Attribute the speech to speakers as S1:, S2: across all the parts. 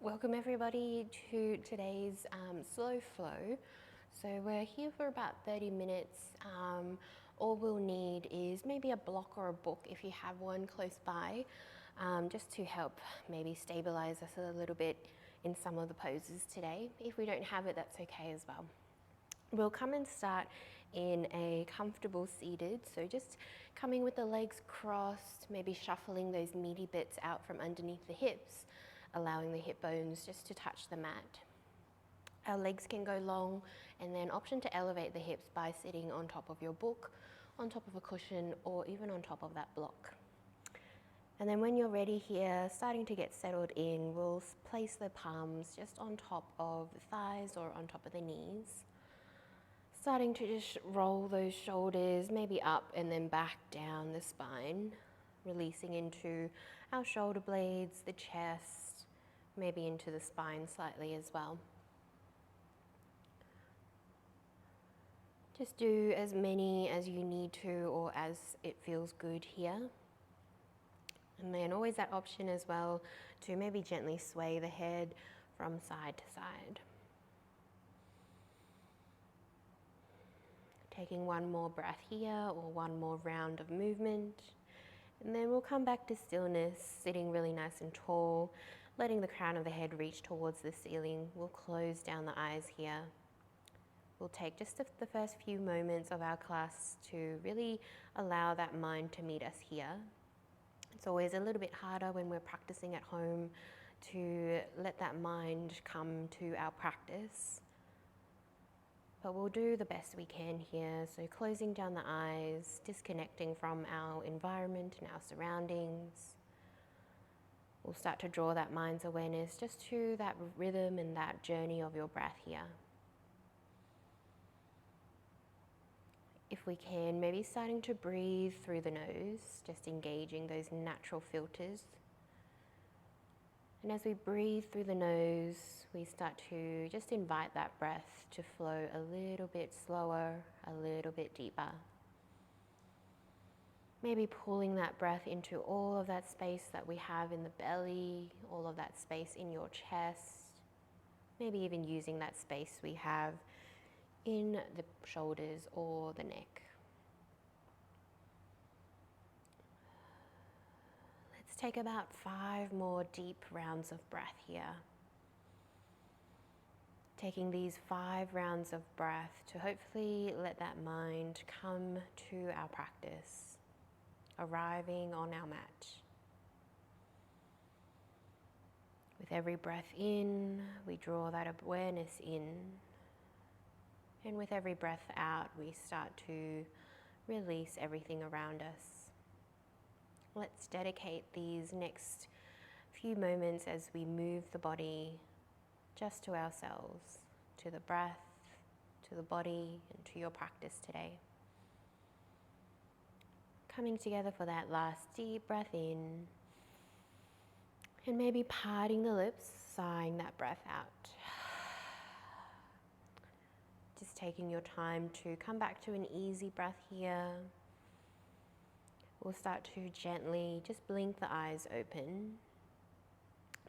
S1: Welcome everybody to today's slow flow. So we're here for about 30 minutes. All we'll need is maybe a block or a book if you have one close by, just to help maybe stabilize us a little bit in some of the poses today. If we don't have it, that's okay as well. We'll come and start in a comfortable seated, so just coming with the legs crossed, maybe shuffling those meaty bits out from underneath the hips, allowing the hip bones just to touch the mat. Our legs can go long, and then option to elevate the hips by sitting on top of your book, on top of a cushion, or even on top of that block. And then when you're ready here, starting to get settled in, we'll place the palms just on top of the thighs or on top of the knees. Starting to just roll those shoulders, maybe up and then back down the spine, releasing into our shoulder blades, the chest, maybe into the spine slightly as well. Just do as many as you need to or as it feels good here. And then always that option as well to maybe gently sway the head from side to side. Taking one more breath here or one more round of movement. And then we'll come back to stillness, sitting really nice and tall, letting the crown of the head reach towards the ceiling. We'll close down the eyes here. We'll take just the first few moments of our class to really allow that mind to meet us here. It's always a little bit harder when we're practicing at home to let that mind come to our practice. But we'll do the best we can here. So closing down the eyes, disconnecting from our environment and our surroundings. We'll start to draw that mind's awareness just to that rhythm and that journey of your breath here. If we can, maybe starting to breathe through the nose, just engaging those natural filters. And as we breathe through the nose, we start to just invite that breath to flow a little bit slower, a little bit deeper. Maybe pulling that breath into all of that space that we have in the belly, all of that space in your chest, maybe even using that space we have in the shoulders or the neck. Let's take about 5 more deep rounds of breath here. Taking these 5 rounds of breath to hopefully let that mind come to our practice, arriving on our mat. With every breath in, we draw that awareness in. And with every breath out, we start to release everything around us. Let's dedicate these next few moments as we move the body just to ourselves, to the breath, to the body, and to your practice today. Coming together for that last deep breath in, and maybe parting the lips, sighing that breath out. Just taking your time to come back to an easy breath here. We'll start to gently just blink the eyes open,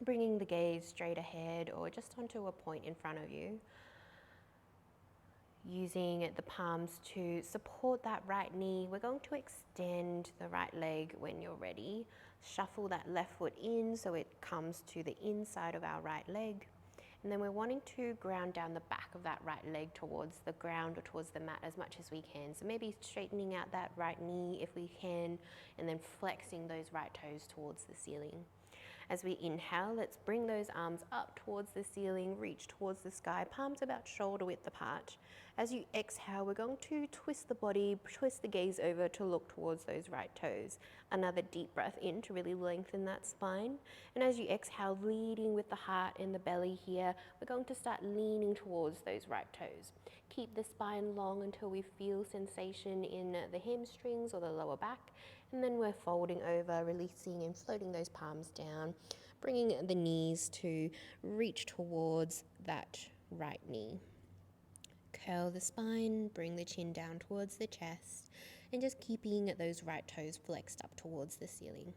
S1: bringing the gaze straight ahead or just onto a point in front of you. Using the palms to support that right knee, we're going to extend the right leg when you're ready. Shuffle that left foot in so it comes to the inside of our right leg. And then we're wanting to ground down the back of that right leg towards the ground or towards the mat as much as we can. So maybe straightening out that right knee if we can, and then flexing those right toes towards the ceiling. As we inhale, let's bring those arms up towards the ceiling, reach towards the sky, palms about shoulder width apart. As you exhale, we're going to twist the body, twist the gaze over to look towards those right toes. Another deep breath in to really lengthen that spine. And as you exhale, leading with the heart and the belly here, we're going to start leaning towards those right toes. Keep the spine long until we feel sensation in the hamstrings or the lower back. And then we're folding over, releasing and floating those palms down, bringing the knees to reach towards that right knee. Curl the spine, bring the chin down towards the chest, and just keeping those right toes flexed up towards the ceiling.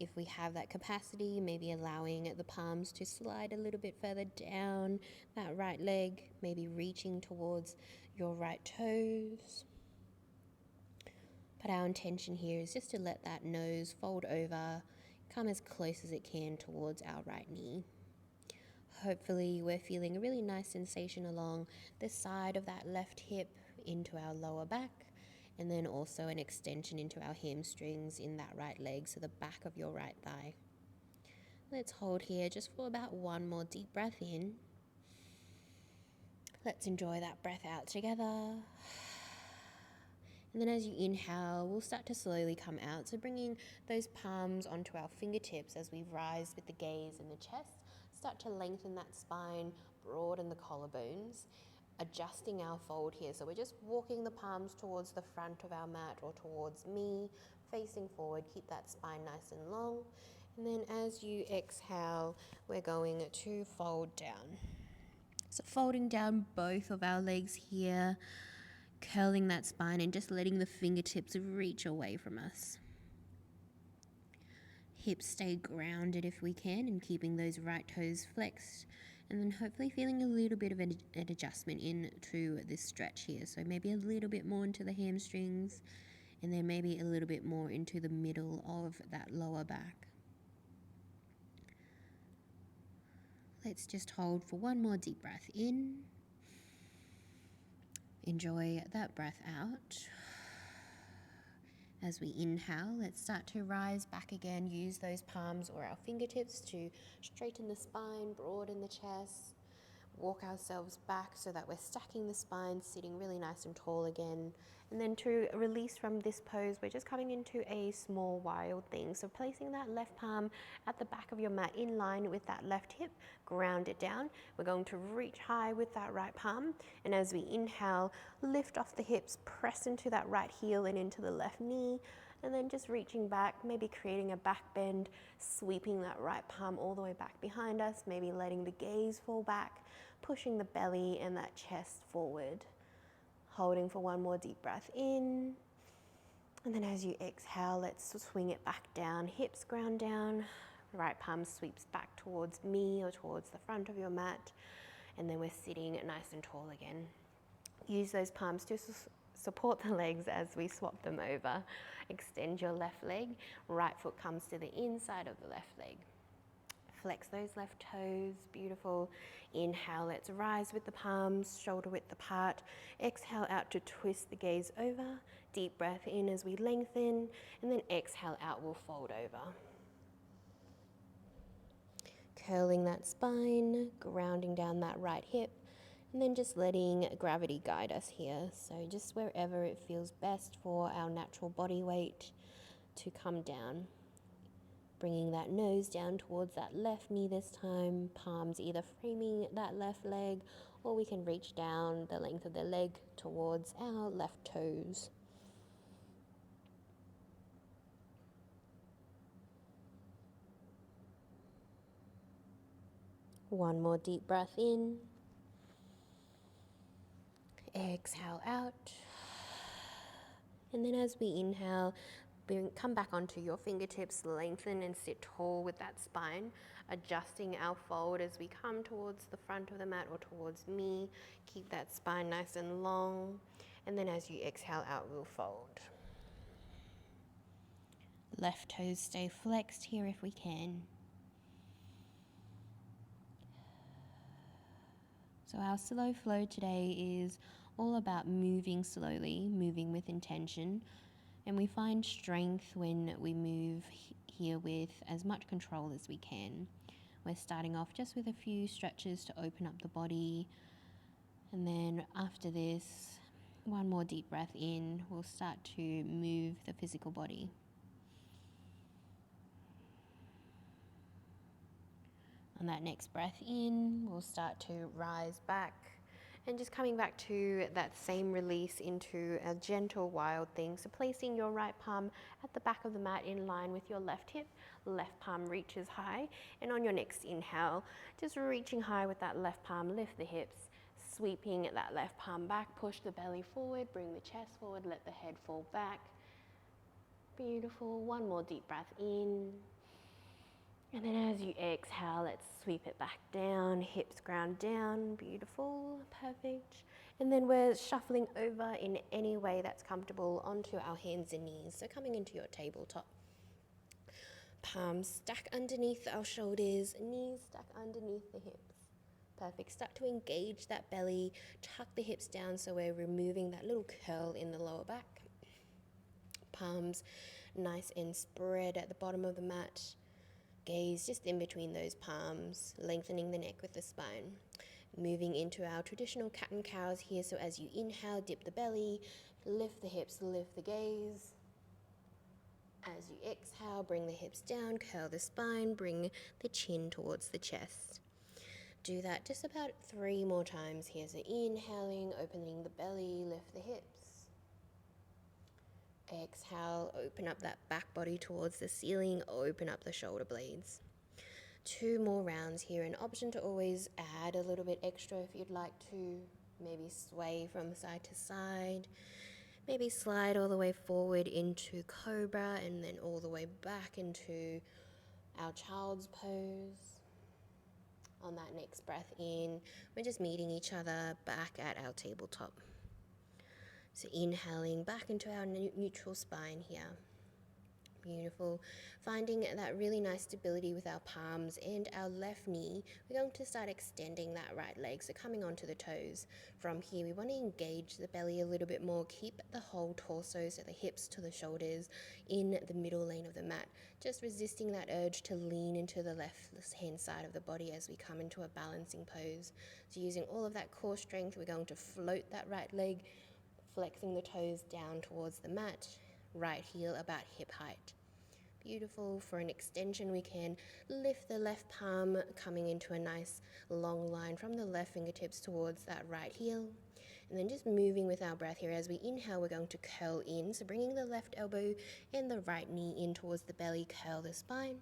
S1: If we have that capacity, maybe allowing the palms to slide a little bit further down that right leg, maybe reaching towards your right toes. But our intention here is just to let that nose fold over, come as close as it can towards our right knee. Hopefully we're feeling a really nice sensation along the side of that left hip into our lower back, and then also an extension into our hamstrings in that right leg, so the back of your right thigh. Let's hold here just for about one more deep breath in. Let's enjoy that breath out together. And then as you inhale, we'll start to slowly come out. So bringing those palms onto our fingertips as we rise with the gaze and the chest. Start to lengthen that spine, broaden the collarbones, adjusting our fold here. So we're just walking the palms towards the front of our mat or towards me, facing forward. Keep that spine nice and long. And then as you exhale, we're going to fold down. So folding down both of our legs here, curling that spine and just letting the fingertips reach away from us. Hips stay grounded if we can, and keeping those right toes flexed, and then hopefully feeling a little bit of an adjustment into this stretch here. So maybe a little bit more into the hamstrings, and then maybe a little bit more into the middle of that lower back. Let's just hold for one more deep breath in. Enjoy that breath out. As we inhale, let's start to rise back again. Use those palms or our fingertips to straighten the spine, broaden the chest. Walk ourselves back so that we're stacking the spine, sitting really nice and tall again. And then to release from this pose, we're just coming into a small wild thing. So placing that left palm at the back of your mat in line with that left hip, ground it down. We're going to reach high with that right palm. And as we inhale, lift off the hips, press into that right heel and into the left knee. And then just reaching back, maybe creating a back bend, sweeping that right palm all the way back behind us, maybe letting the gaze fall back, pushing the belly and that chest forward. Holding for one more deep breath in. And then as you exhale, let's swing it back down, hips ground down, right palm sweeps back towards me or towards the front of your mat. And then we're sitting nice and tall again. Use those palms to support the legs as we swap them over. Extend your left leg, right foot comes to the inside of the left leg. Flex those left toes, beautiful. Inhale, let's rise with the palms, shoulder width apart. Exhale out to twist the gaze over. Deep breath in as we lengthen, and then exhale out, we'll fold over. Curling that spine, grounding down that right hip, and then just letting gravity guide us here. So just wherever it feels best for our natural body weight to come down. Bringing that nose down towards that left knee this time, palms either framing that left leg, or we can reach down the length of the leg towards our left toes. One more deep breath in. Exhale out. And then as we inhale, come back onto your fingertips, lengthen and sit tall with that spine, adjusting our fold as we come towards the front of the mat or towards me. Keep that spine nice and long. And then as you exhale out, we'll fold. Left toes stay flexed here if we can. So our slow flow today is all about moving slowly, moving with intention. And we find strength when we move here with as much control as we can. We're starting off just with a few stretches to open up the body. And then after this, one more deep breath in, we'll start to move the physical body. On that next breath in, we'll start to rise back. And just coming back to that same release into a gentle wild thing. So placing your right palm at the back of the mat in line with your left hip, left palm reaches high. And on your next inhale, just reaching high with that left palm, lift the hips, sweeping that left palm back, push the belly forward, bring the chest forward, let the head fall back. Beautiful. One more deep breath in. And then as you exhale, let's sweep it back down, hips ground down, beautiful, perfect. And then we're shuffling over in any way that's comfortable onto our hands and knees. So coming into your tabletop. Palms stack underneath our shoulders, knees stack underneath the hips. Perfect. Start to engage that belly, tuck the hips down so we're removing that little curl in the lower back. Palms nice and spread at the bottom of the mat. Gaze just in between those palms, lengthening the neck with the spine. Moving into our traditional cat and cows here. So as you inhale, dip the belly, lift the hips, lift the gaze. As you exhale, bring the hips down, curl the spine, bring the chin towards the chest. Do that just about 3 more times here. So inhaling, opening the belly, lift the hips. Exhale, open up that back body towards the ceiling, open up the shoulder blades. 2 more rounds here. An option to always add a little bit extra if you'd like to. Maybe sway from side to side. Maybe slide all the way forward into cobra and then all the way back into our child's pose. On that next breath in, we're just meeting each other back at our tabletop. So inhaling back into our neutral spine here. Beautiful. Finding that really nice stability with our palms and our left knee, we're going to start extending that right leg. So coming onto the toes. From here, we want to engage the belly a little bit more. Keep the whole torso, so the hips to the shoulders, in the middle lane of the mat. Just resisting that urge to lean into the left hand side of the body as we come into a balancing pose. So using all of that core strength, we're going to float that right leg, flexing the toes down towards the mat, right heel about hip height. Beautiful. For an extension, we can lift the left palm, coming into a nice long line from the left fingertips towards that right heel. And then just moving with our breath here. As we inhale, we're going to curl in. So bringing the left elbow and the right knee in towards the belly, curl the spine.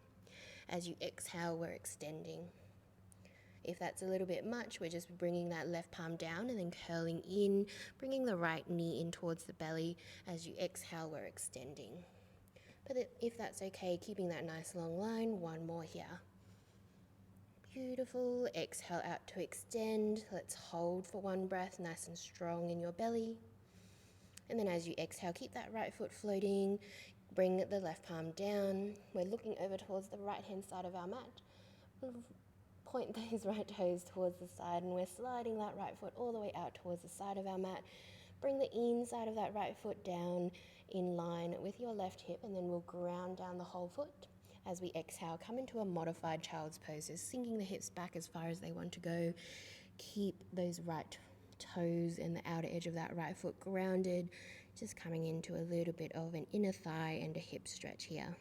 S1: As you exhale, we're extending. If that's a little bit much, we're just bringing that left palm down and then curling in, bringing the right knee in towards the belly. As you exhale, we're extending. But if that's okay, keeping that nice long line, 1 more here. Beautiful. Exhale out to extend. Let's hold for 1 breath, nice and strong in your belly. And then as you exhale, keep that right foot floating. Bring the left palm down. We're looking over towards the right-hand side of our mat. Point those right toes towards the side, and we're sliding that right foot all the way out towards the side of our mat. Bring the inside of that right foot down in line with your left hip, and then we'll ground down the whole foot. As we exhale, come into a modified child's pose, sinking the hips back as far as they want to go. Keep those right toes and the outer edge of that right foot grounded, just coming into a little bit of an inner thigh and a hip stretch here.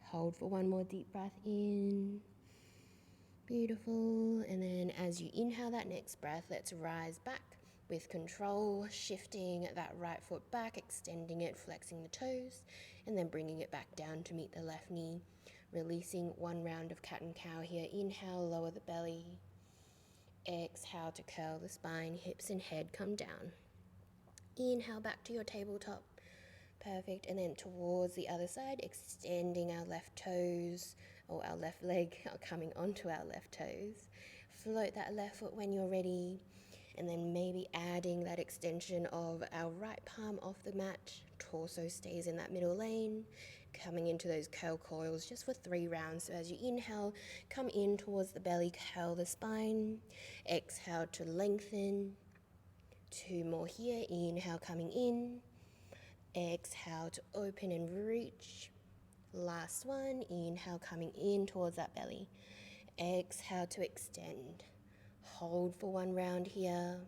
S1: Hold for 1 more deep breath in. Beautiful. And then as you inhale that next breath, let's rise back with control, shifting that right foot back, extending it, flexing the toes, and then bringing it back down to meet the left knee. Releasing 1 round of cat and cow here. Inhale, lower the belly. Exhale to curl the spine, hips and head come down. Inhale back to your tabletop. Perfect. And then towards the other side, extending our left toes, or our left leg coming onto our left toes. Float that left foot when you're ready. And then maybe adding that extension of our right palm off the mat. Torso stays in that middle lane. Coming into those curl coils just for 3 rounds. So as you inhale, come in towards the belly, curl the spine. Exhale to lengthen. 2 more here. Inhale, coming in. Exhale to open and reach. Last one. Inhale, coming in towards that belly. Exhale to extend. Hold for 1 round here.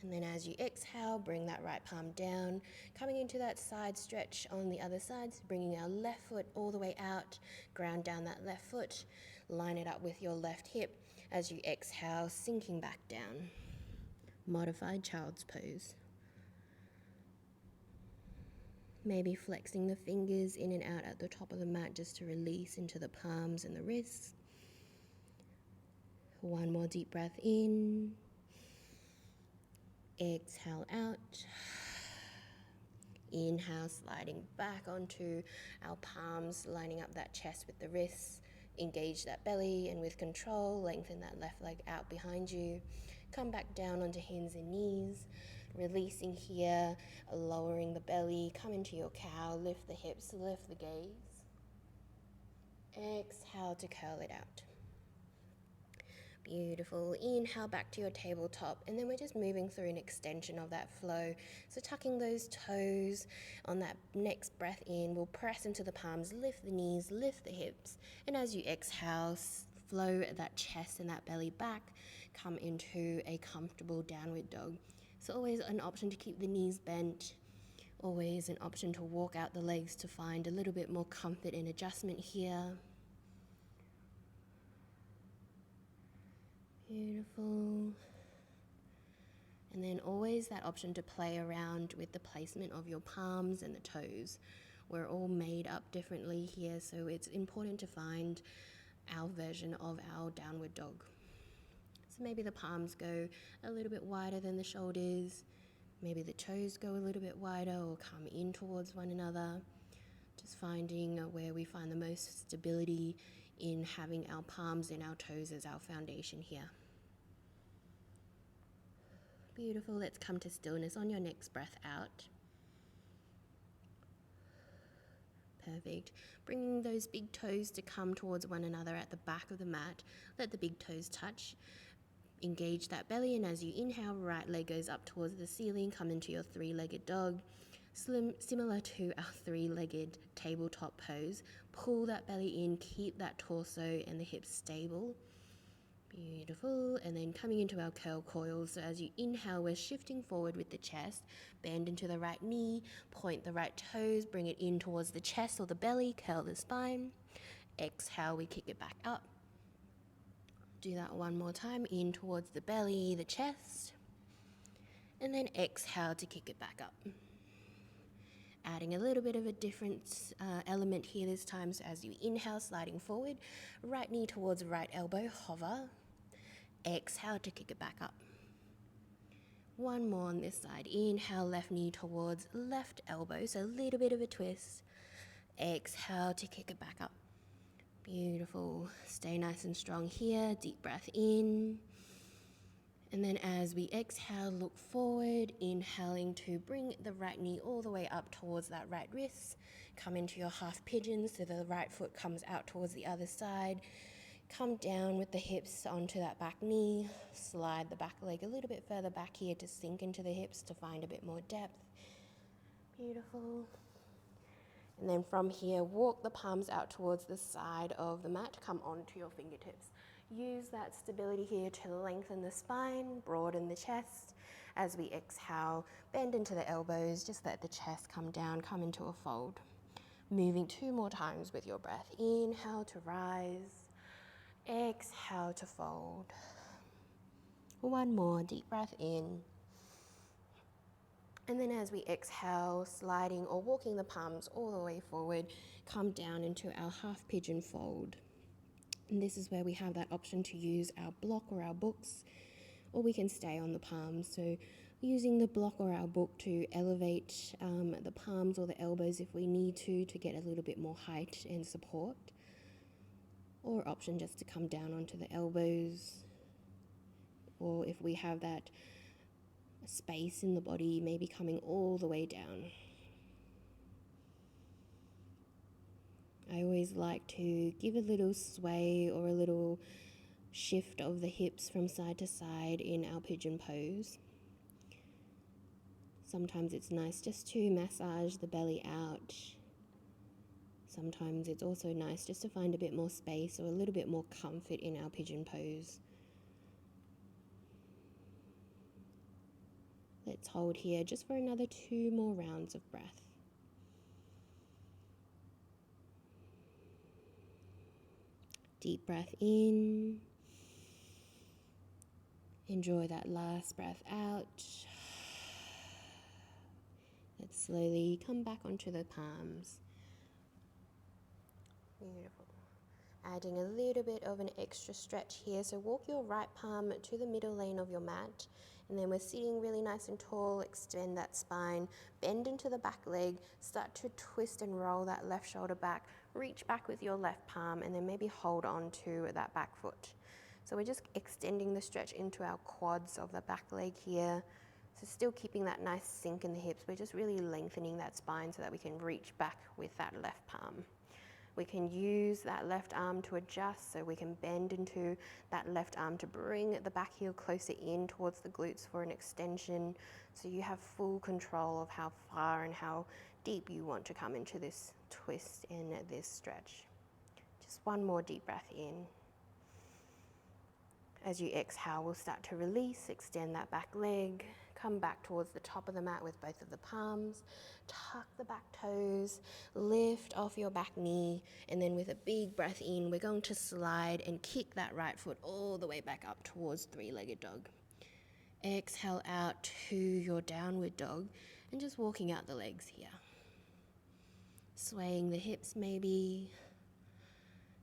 S1: And then as you exhale, bring that right palm down. Coming into that side stretch on the other side. So bringing our left foot all the way out. Ground down that left foot. Line it up with your left hip. As you exhale, sinking back down. Modified child's pose. Maybe flexing the fingers in and out at the top of the mat just to release into the palms and the wrists. 1 more deep breath in. Exhale out. Inhale, sliding back onto our palms, lining up that chest with the wrists. Engage that belly, and with control, lengthen that left leg out behind you. Come back down onto hands and knees. Releasing here, lowering the belly, come into your cow, lift the hips, lift the gaze. Exhale to curl it out. Beautiful. Inhale back to your tabletop, and then we're just moving through an extension of that flow. So tucking those toes on that next breath in, we'll press into the palms, lift the knees, lift the hips, and as you exhale, flow that chest and that belly back, come into a comfortable downward dog. So always an option to keep the knees bent, always an option to walk out the legs to find a little bit more comfort and adjustment here. Beautiful. And then always that option to play around with the placement of your palms and the toes. We're all made up differently here, so it's important to find our version of our downward dog. So maybe the palms go a little bit wider than the shoulders. Maybe the toes go a little bit wider or come in towards one another. Just finding where we find the most stability in having our palms and our toes as our foundation here. Beautiful. Let's come to stillness on your next breath out. Perfect. Bringing those big toes to come towards one another at the back of the mat. Let the big toes touch. Engage that belly, and as you inhale, right leg goes up towards the ceiling. Come into your three-legged dog. Similar to our three-legged tabletop pose. Pull that belly in, keep that torso and the hips stable. Beautiful. And then coming into our curl coils. So as you inhale, we're shifting forward with the chest. Bend into the right knee, point the right toes, bring it in towards the chest or the belly, curl the spine. Exhale, we kick it back up. Do that one more time, in towards the belly, the chest. And then exhale to kick it back up. Adding a little bit of a different element here this time. So as you inhale, sliding forward, right knee towards right elbow, hover. Exhale to kick it back up. One more on this side. Inhale, left knee towards left elbow, so a little bit of a twist. Exhale to kick it back up. Beautiful. Stay nice and strong here. Deep breath in. And then as we exhale, look forward, inhaling to bring the right knee all the way up towards that right wrist. Come into your half pigeon so the right foot comes out towards the other side. Come down with the hips onto that back knee. Slide the back leg a little bit further back here to sink into the hips to find a bit more depth. Beautiful. And then from here, walk the palms out towards the side of the mat. Come onto your fingertips. Use that stability here to lengthen the spine, broaden the chest. As we exhale, bend into the elbows. Just let the chest come down, come into a fold. Moving 2 more times with your breath. Inhale to rise. Exhale to fold. One more deep breath in. And then as we exhale, sliding or walking the palms all the way forward, come down into our half pigeon fold. And this is where we have that option to use our block or our books, or we can stay on the palms. So using the block or our book to elevate the palms or the elbows if we need to get a little bit more height and support. Or option just to come down onto the elbows, or if we have that space in the body, maybe coming all the way down. I always like to give a little sway or a little shift of the hips from side to side in our pigeon pose. Sometimes it's nice just to massage the belly out. Sometimes it's also nice just to find a bit more space or a little bit more comfort in our pigeon pose. Let's hold here just for another 2 more rounds of breath. Deep breath in. Enjoy that last breath out. Let's slowly come back onto the palms. Beautiful. Adding a little bit of an extra stretch here. So walk your right palm to the middle lane of your mat. And then we're sitting really nice and tall. Extend that spine, bend into the back leg, start to twist and roll that left shoulder back. Reach back with your left palm and then maybe hold on to that back foot. So we're just extending the stretch into our quads of the back leg here. So still keeping that nice sink in the hips. We're just really lengthening that spine so that we can reach back with that left palm. We can use that left arm to adjust, so we can bend into that left arm to bring the back heel closer in towards the glutes for an extension, so you have full control of how far and how deep you want to come into this twist and this stretch. Just one more deep breath in. As you exhale, we'll start to release, extend that back leg, come back towards the top of the mat with both of the palms, tuck the back toes, lift off your back knee, and then with a big breath in, we're going to slide and kick that right foot all the way back up towards three-legged dog. Exhale out to your downward dog and just walking out the legs here. Swaying the hips maybe,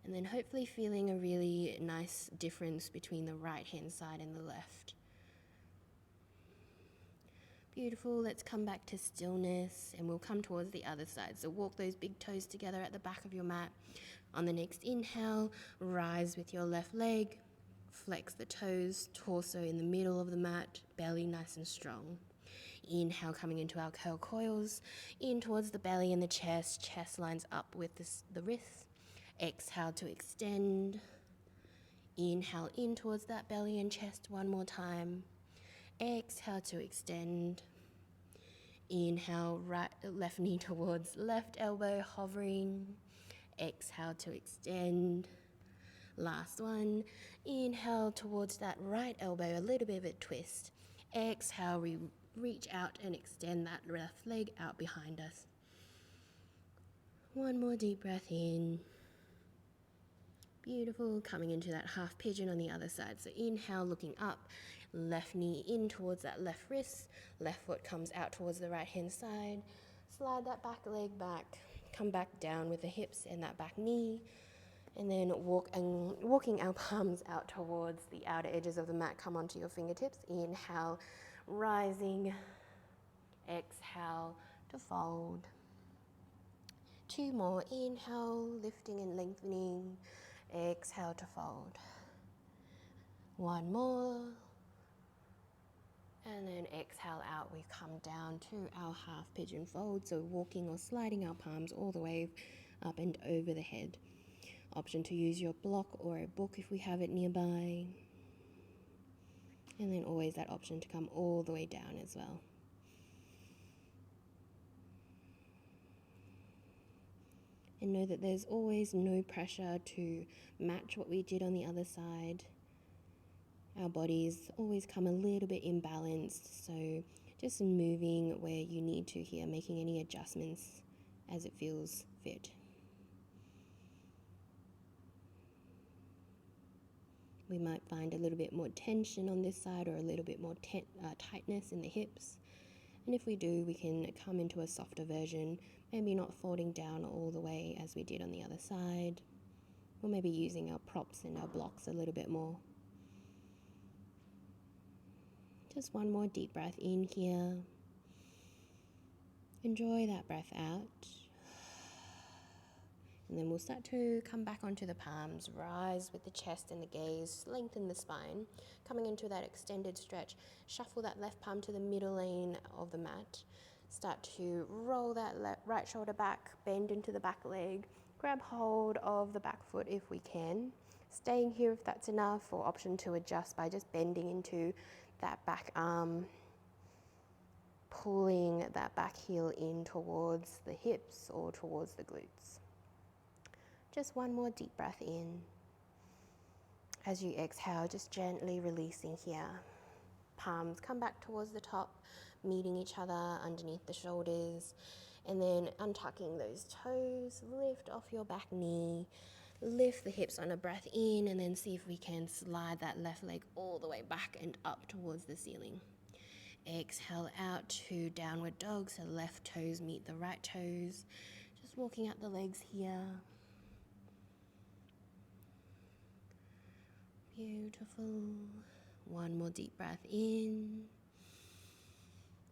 S1: and then hopefully feeling a really nice difference between the right hand side and the left. Beautiful, let's come back to stillness and we'll come towards the other side. So walk those big toes together at the back of your mat. On the next inhale, rise with your left leg, flex the toes, torso in the middle of the mat, belly nice and strong. Inhale, coming into our curl coils, in towards the belly and the chest, chest lines up with the wrists. Exhale to extend. Inhale in towards that belly and chest one more time. Exhale to extend. Inhale, left knee towards left elbow, hovering. Exhale to extend. Last one. Inhale towards that right elbow, a little bit of a twist. Exhale, we reach out and extend that left leg out behind us. One more deep breath in. Beautiful, coming into that half pigeon on the other side. So inhale, looking up, left knee in towards that left wrist, left foot comes out towards the right hand side, slide that back leg back, come back down with the hips and that back knee, and then walking our palms out towards the outer edges of the mat, come onto your fingertips. Inhale, rising, exhale to fold. Two more, inhale, lifting and lengthening. Exhale to fold. One more. And then exhale out, we come down to our half pigeon fold. So walking or sliding our palms all the way up and over the head. Option to use your block or a book if we have it nearby. And then always that option to come all the way down as well. And know that there's always no pressure to match what we did on the other side. Our bodies always come a little bit imbalanced, so just moving where you need to here, making any adjustments as it feels fit. We might find a little bit more tension on this side or a little bit more tightness in the hips. And if we do, we can come into a softer version, maybe not folding down all the way as we did on the other side, or maybe using our props and our blocks a little bit more. Just one more deep breath in here. Enjoy that breath out. And then we'll start to come back onto the palms, rise with the chest and the gaze, lengthen the spine, coming into that extended stretch. Shuffle that left palm to the middle lane of the mat. Start to roll that right shoulder back, bend into the back leg, grab hold of the back foot if we can. Staying here if that's enough, or option to adjust by just bending into that back arm, pulling that back heel in towards the hips or towards the glutes. Just one more deep breath in. As you exhale, just gently releasing here. Palms come back towards the top, meeting each other underneath the shoulders, and then untucking those toes, lift off your back knee, lift the hips on a breath in, and then see if we can slide that left leg all the way back and up towards the ceiling. Exhale out to downward dog, so left toes meet the right toes. Just walking out the legs here. Beautiful. One more deep breath in.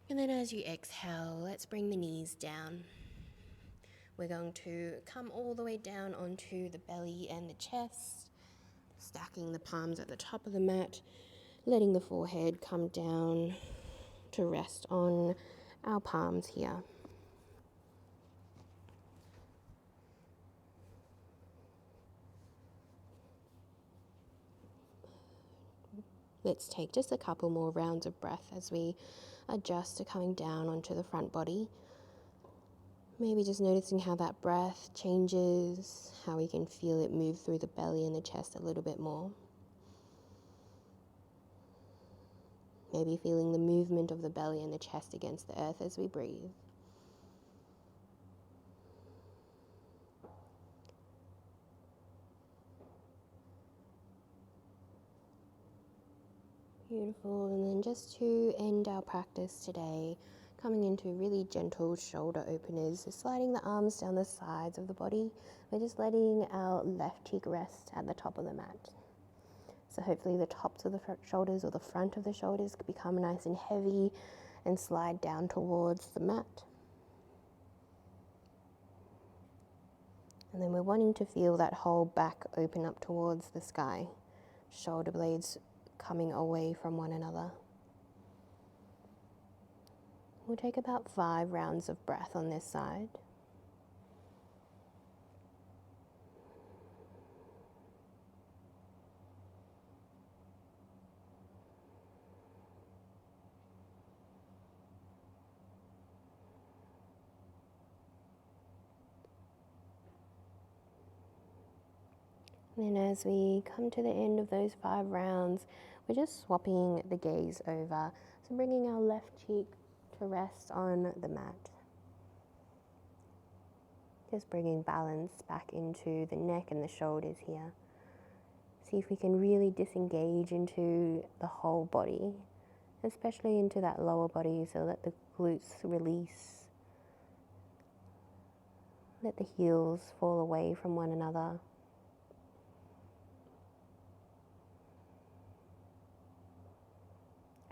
S1: And then as you exhale, let's bring the knees down. We're going to come all the way down onto the belly and the chest, stacking the palms at the top of the mat, letting the forehead come down to rest on our palms here. Let's take just a couple more rounds of breath as we adjust to coming down onto the front body. Maybe just noticing how that breath changes, how we can feel it move through the belly and the chest a little bit more. Maybe feeling the movement of the belly and the chest against the earth as we breathe. Beautiful. And then just to end our practice today, coming into really gentle shoulder openers, so sliding the arms down the sides of the body. We're just letting our left cheek rest at the top of the mat. So hopefully the tops of the shoulders or the front of the shoulders could become nice and heavy and slide down towards the mat. And then we're wanting to feel that whole back open up towards the sky. Shoulder blades coming away from one another. We'll take about 5 rounds of breath on this side. And then as we come to the end of those 5 rounds, we're just swapping the gaze over. So bringing our left cheek to rest on the mat. Just bringing balance back into the neck and the shoulders here. See if we can really disengage into the whole body, especially into that lower body, so let the glutes release. Let the heels fall away from one another.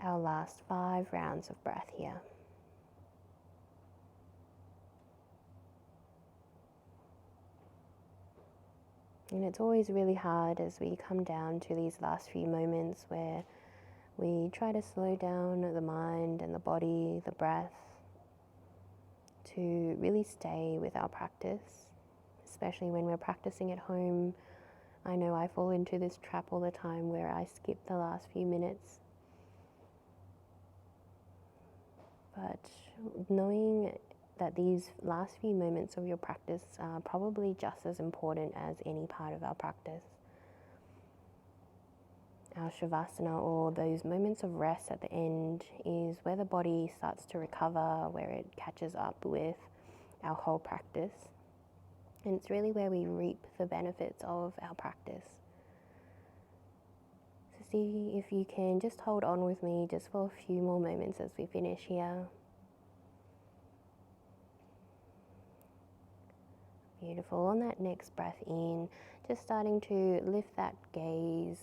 S1: Our last 5 rounds of breath here. And it's always really hard as we come down to these last few moments where we try to slow down the mind and the body, the breath, to really stay with our practice, especially when we're practicing at home. I know I fall into this trap all the time where I skip the last few minutes. But knowing that these last few moments of your practice are probably just as important as any part of our practice. Our shavasana, or those moments of rest at the end, is where the body starts to recover, where it catches up with our whole practice. And it's really where we reap the benefits of our practice. So see if you can just hold on with me just for a few more moments as we finish here. Beautiful. On that next breath in, just starting to lift that gaze,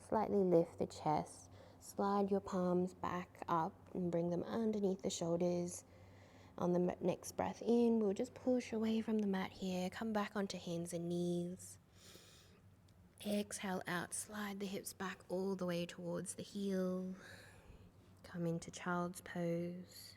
S1: slightly lift the chest, slide your palms back up and bring them underneath the shoulders. On the next breath in, we'll just push away from the mat here, come back onto hands and knees. Exhale out, slide the hips back all the way towards the heel. Come into child's pose.